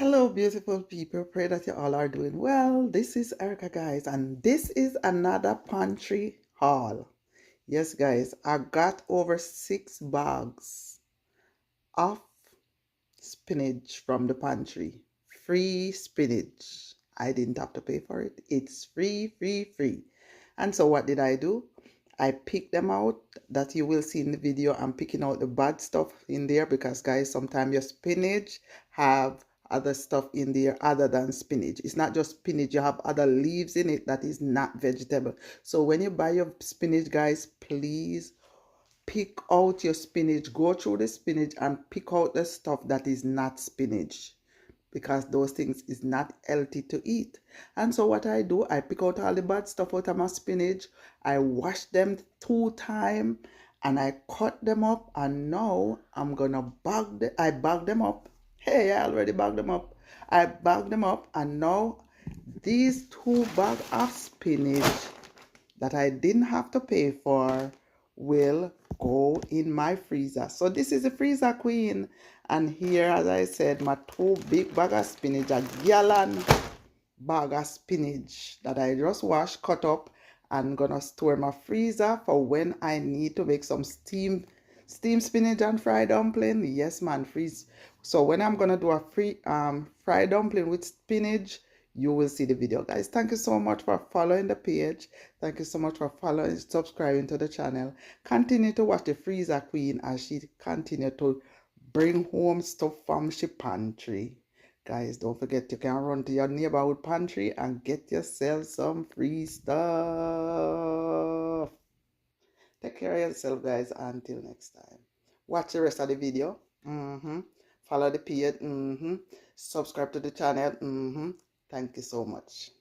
Hello, beautiful people. Pray that you all are doing well. This is Erica, guys, and this is another pantry haul. Yes, guys, I got over 6 bags of spinach from the pantry. Free spinach. I didn't have to pay for it. It's free, free, free. And so what did I do? I picked them out that you will see in the video. I'm picking out the bad stuff in there because, guys, sometimes your spinach have other stuff in there other than spinach. It's not just spinach. You have other leaves in it that is not vegetable. So when you buy your spinach, guys, please pick out your spinach. Go through the spinach and pick out the stuff that is not spinach, because those things is not healthy to eat. And so what I do, I pick out all the bad stuff out of my spinach. I wash them 2 times and I cut them up, and now I'm gonna I bag them up. Hey, I already bagged them up. I bagged them up, and now these 2 bags of spinach that I didn't have to pay for will go in my freezer. So this is the freezer queen, and here, as I said, my 2 big bag of spinach, a gallon bag of spinach that I just washed, cut up, and gonna store in my freezer for when I need to make some steamed spinach and fried dumpling. Yes, man, freeze. So when I'm gonna do a fried dumpling with spinach, you will see the video, guys. Thank you so much for following the page. Thank you so much for following, subscribing to the channel. Continue to watch the freezer queen as she continue to bring home stuff from she pantry. Guys, don't forget, you can run to your neighborhood pantry and get yourself some free stuff. Take care of yourself, guys. Until next time. Watch the rest of the video. Follow the page. Subscribe to the channel. Thank you so much.